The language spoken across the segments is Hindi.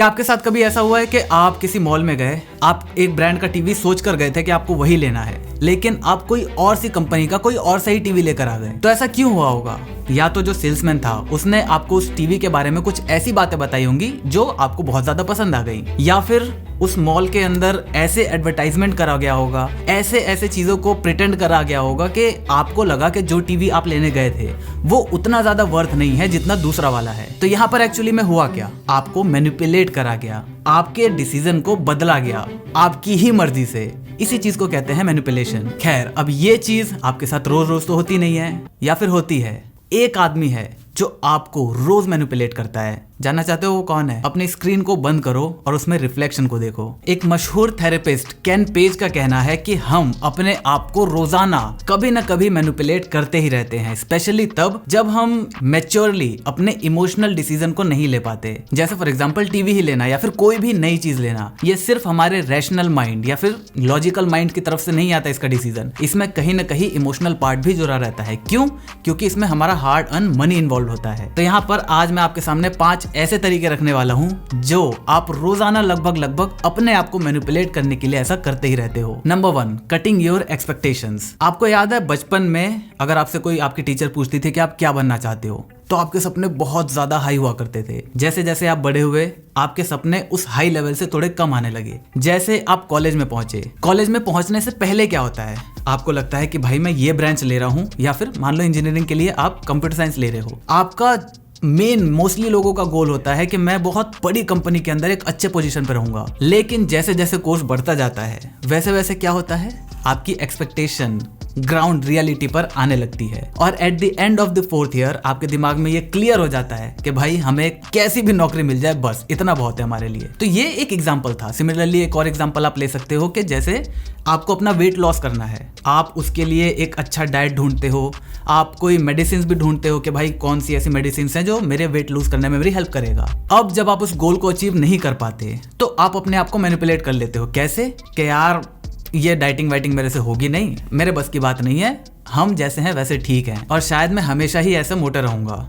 क्या आपके साथ कभी ऐसा हुआ है कि आप किसी मॉल में गए, आप एक ब्रांड का टीवी सोच कर गए थे कि आपको वही लेना है, लेकिन आप कोई और सी कंपनी का कोई और सही टीवी लेकर आ गए? तो ऐसा क्यों हुआ होगा? या तो जो सेल्समैन था उसने आपको उस टीवी के बारे में कुछ ऐसी बातें बताई होंगी जो आपको बहुत ज्यादा पसंद आ गई, या फिर उस मॉल के अंदर ऐसे एडवर्टाइजमेंट करा गया होगा, ऐसे चीजों को प्रिटेंड करा गया होगा कि आपको लगा कि जो टीवी आप लेने गए थे वो उतना ज्यादा वर्थ नहीं है जितना दूसरा वाला है। तो यहाँ पर एक्चुअली में हुआ क्या, आपको मैनिपुलेट करा गया, आपके डिसीजन को बदला गया आपकी ही मर्जी से। इसी चीज को कहते हैं मैनिपुलेशन। खैर, अब ये चीज आपके साथ रोज रोज तो होती नहीं है, या फिर होती है। एक आदमी है जो आपको रोज मैनिपुलेट करता है। जानना चाहते हो वो कौन है? अपनी स्क्रीन को बंद करो और उसमें रिफ्लेक्शन को देखो। एक मशहूर थेरेपिस्ट केन पेज का कहना है कि हम अपने आप को रोजाना कभी न कभी मैनिपुलेट करते ही रहते हैं, स्पेशली तब जब हम मैच्योरली अपने इमोशनल डिसीजन को नहीं ले पाते। जैसे फॉर एग्जांपल टीवी ही लेना या फिर कोई भी नई चीज लेना, ये सिर्फ हमारे रैशनल माइंड या फिर लॉजिकल माइंड की तरफ से नहीं आता इसका डिसीजन। इसमें कहीं न कहीं इमोशनल पार्ट भी जुड़ा रहता है। क्यों? क्योंकि इसमें हमारा हार्ड अर्न मनी इन्वॉल्व होता है। तो यहाँ पर आज मैं आपके सामने 5 ऐसे तरीके रखने वाला हूँ जो आप रोजाना लगभग अपने आप को मैनिपुलेट करने के लिए ऐसा करते ही रहते हो। Number 1, cutting your expectations. आपको याद है बचपन में अगर आपसे कोई आपकी टीचर पूछती थी कि आप क्या बनना चाहते हो, तो आपके सपने बहुत ज्यादा हाई हुआ करते थे। जैसे जैसे आप बड़े हुए आपके सपने उस हाई लेवल से थोड़े कम आने लगे। जैसे आप कॉलेज में पहुंचे, कॉलेज में पहुंचने से पहले क्या होता है, आपको लगता है कि भाई मैं ये ब्रांच ले रहा हूं, या फिर मान लो इंजीनियरिंग के लिए आप कंप्यूटर साइंस ले रहे हो। आपका मोस्टली लोगों का गोल होता है कि मैं बहुत बड़ी कंपनी के अंदर एक अच्छे पोजीशन पर रहूंगा। लेकिन जैसे जैसे कोर्स बढ़ता जाता है वैसे वैसे क्या होता है, आपकी एक्सपेक्टेशन ग्राउंड रियलिटी पर आने लगती है, और at the end of the 4th year आपके दिमाग में ये क्लियर हो जाता है कि भाई हमें कैसी भी नौकरी मिल जाए बस इतना बहुत है हमारे लिए। तो ये एक एग्जांपल था। सिमिलरली एक और एग्जांपल आप ले सकते हो कि जैसे आपको अपना वेट लॉस करना है, आप उसके लिए एक अच्छा डाइट ढूंढते हो, आप कोई मेडिसिन भी ढूंढते हो कि भाई कौन सी ऐसी मेडिसिन हैं जो मेरे वेट लूज करने में मेरी हेल्प करेगा। अब जब आप उस गोल को अचीव नहीं कर पाते तो आप अपने आप को मैनिपुलेट कर लेते हो। कैसे? कि यार ये डाइटिंग वाइटिंग मेरे से होगी नहीं, मेरे बस की बात नहीं है, हम जैसे हैं वैसे ठीक हैं, और शायद मैं हमेशा ही ऐसे मोटा रहूंगा।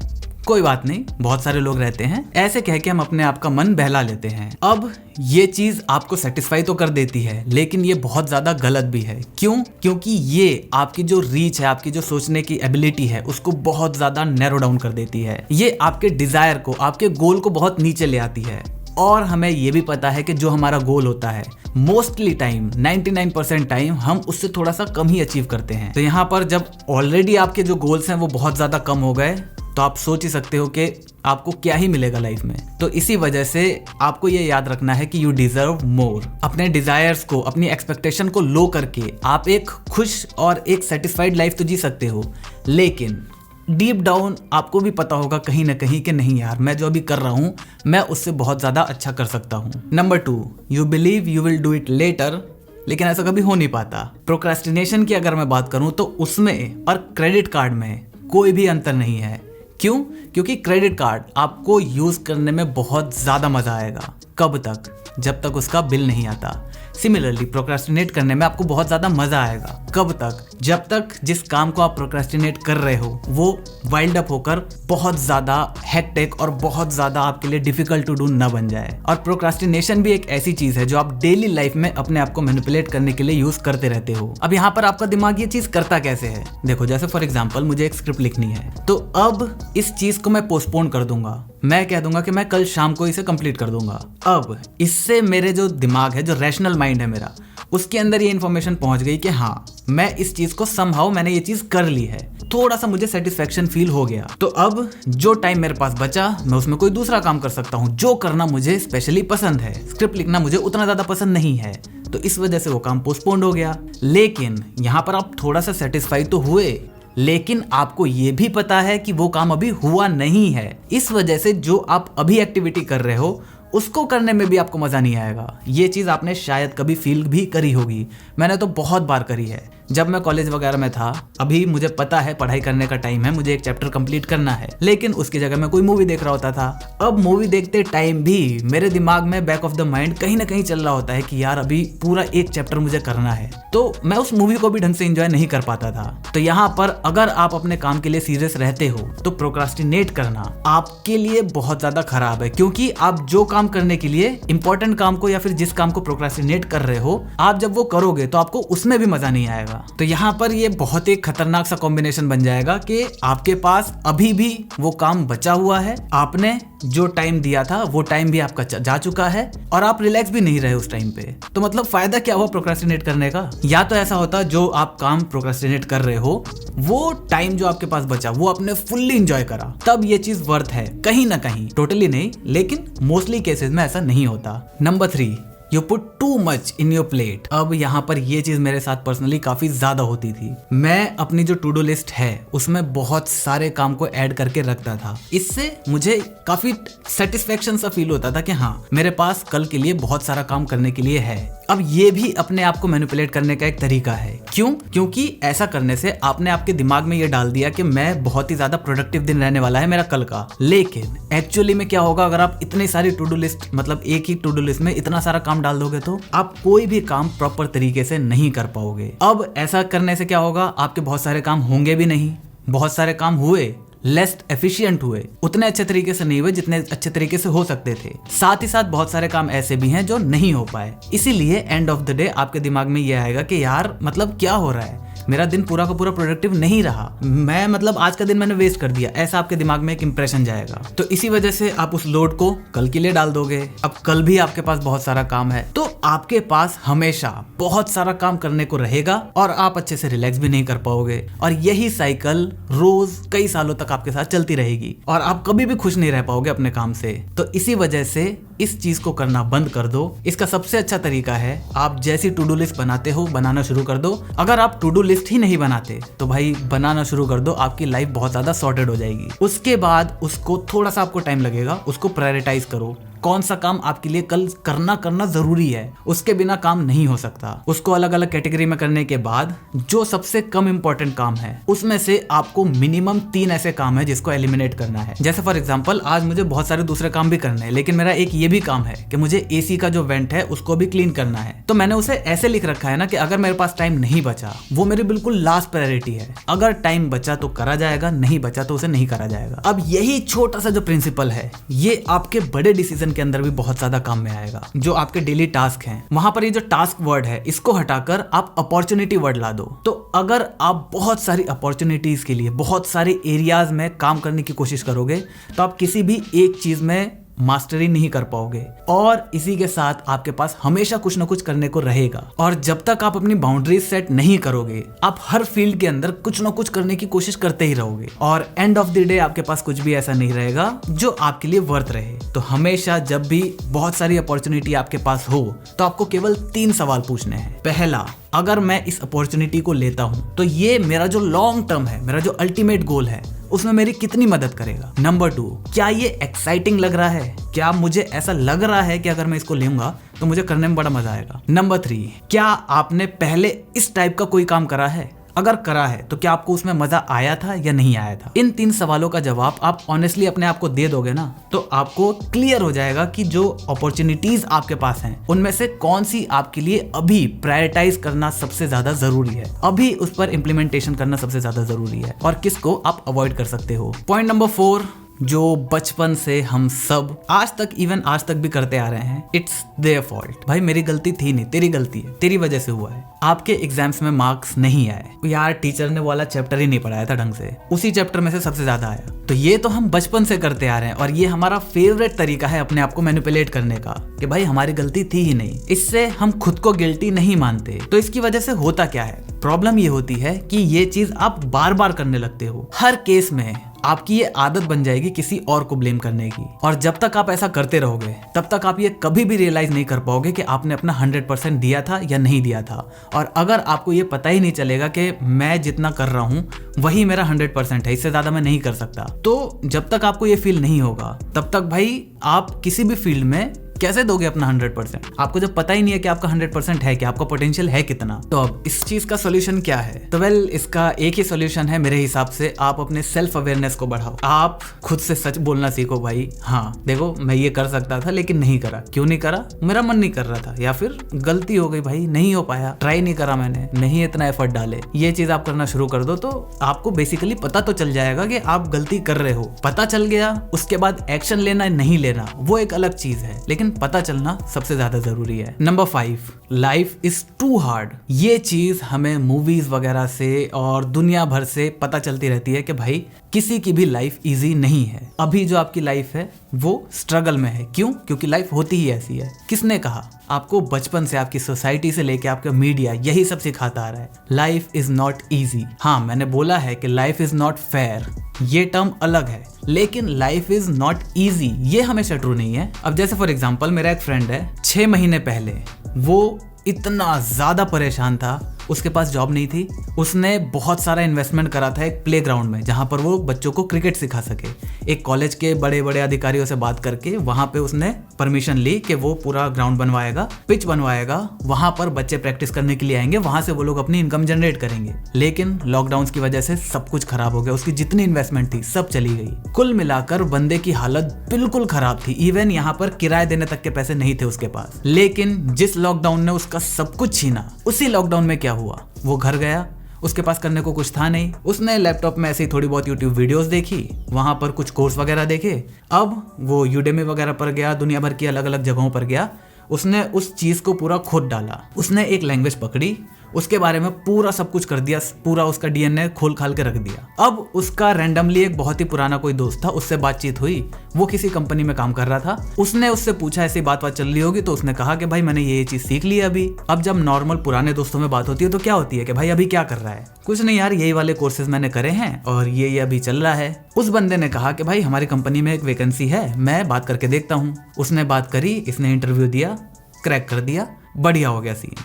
कोई बात नहीं, बहुत सारे लोग रहते हैं, ऐसे कह के हम अपने आप का मन बहला लेते हैं। अब ये चीज आपको सेटिस्फाई तो कर देती है, लेकिन ये बहुत ज्यादा गलत भी है। क्यों? क्योंकि ये आपकी जो रीच है, आपकी जो सोचने की एबिलिटी है, उसको बहुत ज्यादा नैरो डाउन कर देती है। ये आपके डिजायर को, आपके गोल को बहुत नीचे ले आती है। और हमें ये भी पता है कि जो हमारा गोल होता है मोस्टली टाइम 99% टाइम हम उससे थोड़ा सा कम ही अचीव करते हैं। तो यहाँ पर जब ऑलरेडी आपके जो गोल्स हैं वो बहुत ज्यादा कम हो गए, तो आप सोच ही सकते हो कि आपको क्या ही मिलेगा लाइफ में। तो इसी वजह से आपको ये याद रखना है कि यू डिजर्व मोर। अपने डिजायर्स को, अपनी एक्सपेक्टेशन को लो करके आप एक खुश और एक सेटिस्फाइड लाइफ तो जी सकते हो, लेकिन डीप डाउन आपको भी पता होगा कहीं ना कहीं कि नहीं यार, मैं जो अभी कर रहा हूं मैं उससे बहुत ज्यादा अच्छा कर सकता हूं। Number 2, you believe you will do it later, लेकिन ऐसा कभी हो नहीं पाता। प्रोक्रेस्टिनेशन की अगर मैं बात करूं तो उसमें और क्रेडिट कार्ड में कोई भी अंतर नहीं है। क्यों? क्योंकि क्रेडिट कार्ड आपको यूज करने में बहुत ज्यादा मजा आएगा। कब तक? जब तक उसका बिल नहीं आता। सिमिलरली प्रोक्रेस्टिनेट करने में आपको बहुत ज्यादा मजा आएगा। कब तक? जब तक जिस काम को आप प्रोक्रेस्टिनेट कर रहे हो वो वाइल्ड अप होकर बहुत ज्यादा हेक्टिक और बहुत ज्यादा आपके लिए डिफिकल्ट टू डू न बन जाए। और प्रोक्रेस्टिनेशन भी एक ऐसी चीज है जो आप डेली लाइफ में अपने आप को मैनिपुलेट करने के लिए यूज करते रहते हो। अब यहाँ पर आपका दिमाग ये चीज करता कैसे है? देखो, जैसे फॉर एग्जाम्पल मुझे एक स्क्रिप्ट लिखनी है, तो अब इस चीज को मैं पोस्टपोन कर दूंगा। मैं कह दूंगा कि मैं कल शाम को इसे कंप्लीट कर दूंगा। अब इससे मेरे जो दिमाग है, जो रैशनल माइंड है मेरा, उसके अंदर ये इन्फॉर्मेशन पहुंच गई कि हाँ, मैं इस चीज को समहाउ मैंने ये चीज कर ली है, थोड़ा सा मुझे सेटिस्फेक्शन फील हो गया। तो अब जो टाइम मेरे पास बचा मैं उसमें कोई दूसरा काम कर सकता हूँ जो करना मुझे स्पेशली पसंद है। स्क्रिप्ट लिखना मुझे उतना ज्यादा पसंद नहीं है, तो इस वजह से वो काम पोस्टपोन्ड हो गया। लेकिन यहाँ पर आप थोड़ा सा सेटिस्फाई तो हुए, लेकिन आपको ये भी पता है कि वो काम अभी हुआ नहीं है। इस वजह से जो आप अभी एक्टिविटी कर रहे हो उसको करने में भी आपको मजा नहीं आएगा। ये चीज आपने शायद कभी फील भी करी होगी, मैंने तो बहुत बार करी है। जब मैं कॉलेज वगैरह में था, अभी मुझे पता है पढ़ाई करने का टाइम है, मुझे एक चैप्टर कंप्लीट करना है, लेकिन उसकी जगह मैं कोई मूवी देख रहा होता था। अब मूवी देखते टाइम भी मेरे दिमाग में बैक ऑफ द माइंड कहीं ना कहीं चल रहा होता है कि यार अभी पूरा एक चैप्टर मुझे करना है, तो मैं उस मूवी को भी ढंग से एंजॉय नहीं कर पाता था। तो यहाँ पर अगर आप अपने काम के लिए सीरियस रहते हो तो प्रोक्रास्टिनेट करना आपके लिए बहुत ज्यादा खराब है, क्योंकि आप जो काम काम करने के लिए, इंपॉर्टेंट काम को या फिर जिस काम को प्रोक्रेस्टिनेट कर रहे हो, आप जब वो करोगे तो आपको उसमें भी मजा नहीं आएगा। तो यहाँ पर ये बहुत ही खतरनाक सा कॉम्बिनेशन बन जाएगा कि आपके पास अभी भी वो काम बचा हुआ है, आपने जो टाइम दिया था वो टाइम भी आपका जा चुका है और आप रिलैक्स भी नहीं रहे उस टाइम पे। तो मतलब फायदा क्या हुआ प्रोक्रेस्टिनेट करने का? या तो ऐसा होता जो आप काम प्रोक्रेस्टिनेट कर रहे हो वो टाइम जो आपके पास बचा वो आपने फुल्ली एंजॉय करा, तब ये चीज वर्थ है कहीं ना कहीं। टोटली नहीं, लेकिन मोस्टली केसेस में ऐसा नहीं होता। Number 3, you put too much in your plate. अब यहाँ पर ये चीज मेरे साथ पर्सनली काफी ज्यादा होती थी। मैं अपनी जो टू डू लिस्ट है उसमें बहुत सारे काम को ऐड करके रखता था। इससे मुझे काफी सेटिस्फेक्शन सा फील होता था कि हाँ, मेरे पास कल के लिए बहुत सारा काम करने के लिए है। अब ये भी अपने आप को मैनिपुलेट करने का एक तरीका है। क्यों? क्योंकि ऐसा करने से आपने आपके दिमाग में ये डाल दिया कि मैं बहुत ही ज्यादा प्रोडक्टिव दिन रहने वाला है मेरा कल का। लेकिन एक्चुअली में क्या होगा, अगर आप इतनी सारी टू डू लिस्ट, मतलब एक ही टू डू लिस्ट में इतना सारा काम डाल दोगे तो आप कोई भी काम प्रॉपर तरीके से नहीं कर पाओगे। अब ऐसा करने से क्या होगा, आपके बहुत सारे काम होंगे भी नहीं, बहुत सारे काम हुए लेस एफिशिएंट हुए, उतने अच्छे तरीके से नहीं हुए जितने अच्छे तरीके से हो सकते थे। साथ ही साथ बहुत सारे काम ऐसे भी हैं जो नहीं हो पाए। इसीलिए एंड ऑफ द डे आपके दिमाग में ये आएगा कि यार मतलब क्या हो रहा है, मेरा दिन पूरा का पूरा प्रोडक्टिव नहीं रहा, मैं मतलब आज का दिन मैंने वेस्ट कर दिया, ऐसा आपके दिमाग में एक इंप्रेशन जाएगा। तो इसी वजह से आप उस लोड को कल के लिए डाल दोगे। अब कल भी आपके पास बहुत सारा काम है तो आपके पास हमेशा बहुत सारा काम करने को रहेगा और आप अच्छे से रिलैक्स भी नहीं कर पाओगे। और यही साइकिल रोज कई सालों तक आपके साथ चलती रहेगी और आप कभी भी खुश नहीं रह पाओगे अपने काम से। तो इसी वजह से इस चीज को करना बंद कर दो। इसका सबसे अच्छा तरीका है, आप जैसी टू डू लिस्ट बनाते हो बनाना शुरू कर दो। अगर आप टू डू लिस्ट ही नहीं बनाते तो भाई बनाना शुरू कर दो, आपकी लाइफ बहुत ज्यादा सॉर्टेड हो जाएगी। उसके बाद उसको थोड़ा सा आपको टाइम लगेगा, उसको प्रायोरिटाइज करो। कौन सा काम आपके लिए कल करना जरूरी है, उसके बिना काम नहीं हो सकता। उसको अलग अलग कैटेगरी में करने के बाद जो सबसे कम इंपॉर्टेंट काम है उसमें से आपको मिनिमम 3 ऐसे काम है जिसको एलिमिनेट करना है। जैसे फॉर एग्जांपल आज मुझे बहुत सारे दूसरे काम भी करने हैं, लेकिन मेरा एक ये भी काम है कि मुझे एसी का जो वेंट है उसको भी क्लीन करना है। तो मैंने उसे ऐसे लिख रखा है ना कि अगर मेरे पास टाइम नहीं बचा, वो मेरी बिल्कुल लास्ट प्रायोरिटी है। अगर टाइम बचा तो करा जाएगा, नहीं बचा तो उसे नहीं करा जाएगा। अब यही छोटा सा जो प्रिंसिपल है ये आपके बड़े डिसीजन के अंदर भी बहुत ज्यादा काम में आएगा। जो आपके डेली टास्क हैं वहां पर ये जो टास्क वर्ड है इसको हटाकर आप अपॉर्चुनिटी वर्ड ला दो। तो अगर आप बहुत सारी अपॉर्चुनिटीज के लिए बहुत सारे एरियाज में काम करने की कोशिश करोगे तो आप किसी भी एक चीज में मास्टरी नहीं कर पाओगे और इसी के साथ आपके पास हमेशा कुछ ना कुछ करने को रहेगा। और जब तक आप अपनी बाउंड्रीज सेट नहीं करोगे आप हर फील्ड के अंदर कुछ ना कुछ करने की कोशिश करते ही रहोगे और एंड ऑफ द डे आपके पास कुछ भी ऐसा नहीं रहेगा जो आपके लिए वर्थ रहे। तो हमेशा जब भी बहुत सारी अपॉर्चुनिटी आपके पास हो तो आपको केवल 3 सवाल पूछने हैं। पहला, अगर मैं इस अपॉर्चुनिटी को लेता हूं तो ये मेरा जो लॉन्ग टर्म है, मेरा जो अल्टीमेट गोल है उसमें मेरी कितनी मदद करेगा। नंबर 2, क्या ये एक्साइटिंग लग रहा है, क्या मुझे ऐसा लग रहा है कि अगर मैं इसको लूंगा तो मुझे करने में बड़ा मजा आएगा। नंबर 3, क्या आपने पहले इस टाइप का कोई काम करा है, अगर करा है तो क्या आपको उसमें मजा आया था या नहीं आया था। इन 3 सवालों का जवाब आप ऑनेस्टली अपने आप को दे दोगे ना तो आपको क्लियर हो जाएगा कि जो अपॉर्चुनिटीज आपके पास हैं उनमें से कौन सी आपके लिए अभी प्रायोरिटाइज करना सबसे ज्यादा जरूरी है, अभी उस पर इम्प्लीमेंटेशन करना सबसे ज्यादा जरूरी है और किसको आप अवॉइड कर सकते हो। पॉइंट नंबर 4, जो बचपन से हम सब आज तक भी करते आ रहे हैं, इट्स देयर फॉल्ट। भाई मेरी गलती थी नहीं, तेरी गलती है, तेरी वजह से हुआ है। आपके एग्जाम्स में मार्क्स नहीं आए यार, टीचर ने वाला चैप्टर ही नहीं पढ़ाया था ढंग से, उसी चैप्टर में से सबसे ज्यादा आया। तो ये तो हम बचपन से करते आ रहे हैं और ये हमारा फेवरेट तरीका है अपने आप को मैनिपुलेट करने का कि भाई हमारी गलती थी ही नहीं। इससे हम खुद को गिल्टी नहीं मानते। तो इसकी वजह से होता क्या है, प्रॉब्लम ये होती है कि ये चीज आप बार बार करने लगते हो। हर केस में आपकी ये आदत बन जाएगी किसी और को ब्लेम करने की और जब तक आप ऐसा करते रहोगे तब तक आप ये कभी भी रियलाइज नहीं कर पाओगे कि आपने अपना 100% दिया था या नहीं दिया था। और अगर आपको ये पता ही नहीं चलेगा कि मैं जितना कर रहा हूँ वही मेरा 100% है, इससे ज्यादा मैं नहीं कर सकता, तो जब तक आपको ये फील नहीं होगा तब तक भाई आप किसी भी फील्ड में कैसे दोगे अपना 100%? आपको जब पता ही नहीं है कि आपका 100% है, कि आपका पोटेंशियल है कितना। तो अब इस चीज का सोल्यूशन क्या है? तो वेल, इसका एक ही सोल्यूशन है मेरे हिसाब से, आप अपने सेल्फ अवेयरनेस को बढ़ाओ। आप खुद से सच बोलना सीखो भाई, हाँ देखो मैं ये कर सकता था लेकिन नहीं करा। क्यों नहीं करा? मेरा मन नहीं कर रहा था, या फिर गलती हो गई भाई, नहीं हो पाया, ट्राई नहीं करा मैंने, नहीं इतना एफर्ट डाले। ये चीज आप करना शुरू कर दो तो आपको बेसिकली पता तो चल जाएगा कि आप गलती कर रहे हो। पता चल गया, उसके बाद एक्शन लेना नहीं लेना वो एक अलग चीज है, लेकिन पता चलना सबसे ज्यादा जरूरी है। Number 5, life is too hard. ये चीज हमें मूवीज वगैरह से और दुनिया भर से पता चलती रहती है कि भाई किसी की भी लाइफ इजी नहीं है। अभी जो आपकी लाइफ है वो स्ट्रगल में है। क्यों? क्योंकि लाइफ होती ही ऐसी है। किसने कहा? आपको बचपन से, आपकी सोसाइटी से लेके आपका मीडिया यही सब सिखाता आ रहा है, लाइफ इज नॉट इजी। हाँ, मैंने बोला है कि लाइफ इज नॉट फेयर, ये टर्म अलग है, लेकिन लाइफ इज नॉट इजी ये हमेशा ट्रू नहीं है। अब जैसे फॉर एग्जांपल मेरा एक फ्रेंड है, 6 महीने पहले वो इतना ज्यादा परेशान था, उसके पास जॉब नहीं थी। उसने बहुत सारा इन्वेस्टमेंट करा था एक प्लेग्राउंड में जहां पर वो बच्चों को क्रिकेट सिखा सके। एक कॉलेज के बड़े बड़े अधिकारियों से बात करके वहां पे उसने परमिशन ली कि वो पूरा ग्राउंड बनवाएगा, पिच बनवाएगा, वहां पर बच्चे प्रैक्टिस करने के लिए आएंगे, वहां से वो लोग अपनी इनकम जनरेट करेंगे। लेकिन लॉकडाउन की वजह से सब कुछ खराब हो गया, उसकी जितनी इन्वेस्टमेंट थी सब चली गई। कुल मिलाकर बंदे की हालत बिल्कुल खराब थी, इवन यहाँ पर किराए देने तक के पैसे नहीं थे उसके पास। लेकिन जिस लॉकडाउन ने उसका सब कुछ छीना, उसी लॉकडाउन में क्या हुआ? वो घर गया, उसके पास करने को कुछ था नहीं, उसने लैपटॉप में ऐसे ही थोड़ी बहुत यूट्यूब वीडियोस देखी, वहां पर कुछ कोर्स वगैरह देखे। अब वो यूडेमी वगैरह पर गया, दुनिया भर की अलग अलग जगहों पर गया, उसने उस चीज को पूरा खोद डाला। उसने एक लैंग्वेज पकड़ी, उसके बारे में पूरा सब कुछ कर दिया, पूरा उसका डीएनए खोल खाल के रख दिया। अब उसका रैंडमली एक बहुत ही पुराना कोई दोस्त था, उससे बातचीत हुई, वो किसी कंपनी में काम कर रहा था। उसने उससे पूछा, ऐसी बात चल रही होगी, तो उसने कहा कि भाई मैंने ये चीज सीख ली है अभी। अब जब नॉर्मल पुराने दोस्तों में बात होती है तो क्या होती है कि भाई अभी क्या कर रहा है? कुछ नहीं यार, यही वाले कोर्सेज मैंने करे हैं और ये अभी चल रहा है। उस बंदे ने कहा कि भाई हमारी कंपनी में एक वैकेंसी है, मैं बात करके देखता हूँ। उसने बात करी, इसने इंटरव्यू दिया, क्रैक कर दिया, बढ़िया हो गया सीन।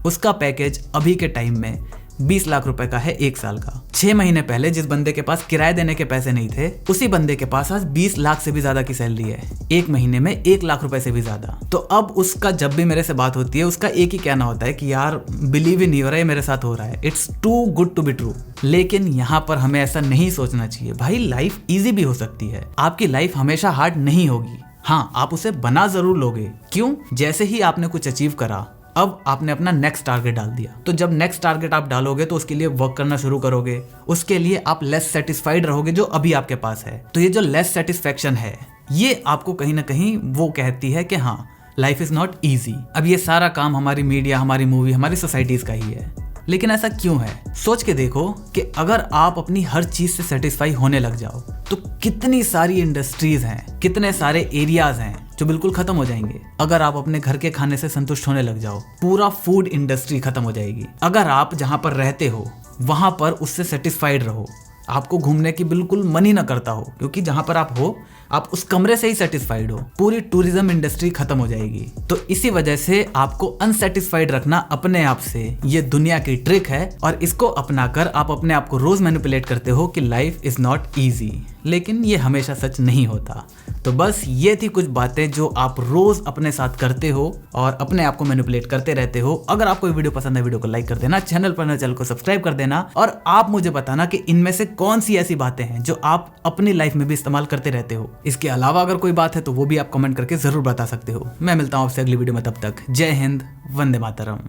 उसका पैकेज अभी के टाइम में 20 लाख रुपए का है 1 साल का। 6 महीने पहले जिस बंदे के पास किराए देने के पैसे नहीं थे, उसी बंदे के पास आज 20 लाख से भी ज्यादा की सैलरी है, एक महीने में 1 लाख रुपए से भी ज्यादा। तो अब उसका जब भी मेरे से बात होती है, उसका एक ही कहना होता है कि यार बिलीव ही नहीं हो रहा है मेरे साथ हो रहा है, it's too good to be true. लेकिन यहाँ पर हमें ऐसा नहीं सोचना चाहिए भाई, लाइफ इजी भी हो सकती है, आपकी लाइफ हमेशा हार्ड नहीं होगी। हाँ, आप उसे बना जरूर लोगे। क्यों? जैसे ही आपने कुछ अचीव करा, अब आपने अपना नेक्स्ट टारगेट डाल दिया। तो जब नेक्स्ट टारगेट आप डालोगे तो उसके लिए वर्क करना शुरू करोगे, उसके लिए आप लेस सेटिस्फाइड रहोगे जो अभी आपके पास है। तो ये जो लेस सेटिस्फेक्शन है, ये आपको कहीं ना कहीं वो कहती है कि हाँ, लाइफ इज नॉट ईजी। अब ये सारा काम हमारी मीडिया, हमारी मूवी, हमारी सोसाइटीज का ही है। लेकिन ऐसा क्यों है? सोच के देखो कि अगर आप अपनी हर चीज से सेटिस्फाई होने लग जाओ तो कितनी सारी इंडस्ट्रीज हैं, कितने सारे एरियाज हैं जो बिल्कुल खत्म हो जाएंगे। अगर आप अपने घर के खाने से संतुष्ट होने लग जाओ, पूरा फूड इंडस्ट्री खत्म हो जाएगी। अगर आप जहां पर रहते हो वहां पर उससे सेटिस्फाइड रहो, आपको घूमने की बिल्कुल मन ही ना करता हो क्योंकि जहां पर आप हो आप उस कमरे से ही सेटिस्फाइड हो, पूरी टूरिज्म इंडस्ट्री खत्म हो जाएगी। तो इसी वजह से आपको अनसेटिस्फाइड रखना अपने आप से ये दुनिया की ट्रिक है, और इसको अपनाकर आप अपने आप को रोज मैनिपुलेट करते हो कि लाइफ इज नॉट ईजी। लेकिन ये हमेशा सच नहीं होता। तो बस ये थी कुछ बातें जो आप रोज अपने साथ करते हो और अपने आप को मैनिपुलेट करते रहते हो। अगर आपको ये वीडियो पसंद है, वीडियो को लाइक कर देना, चैनल पर नए चैनल को सब्सक्राइब कर देना, और आप मुझे बताना कि इनमें से कौन सी ऐसी बातें हैं जो आप अपनी लाइफ में भी इस्तेमाल करते रहते हो। इसके अलावा अगर कोई बात है तो वो भी आप कमेंट करके जरूर बता सकते हो। मैं मिलता हूं आपसे अगली वीडियो में, तब तक जय हिंद, वंदे मातरम।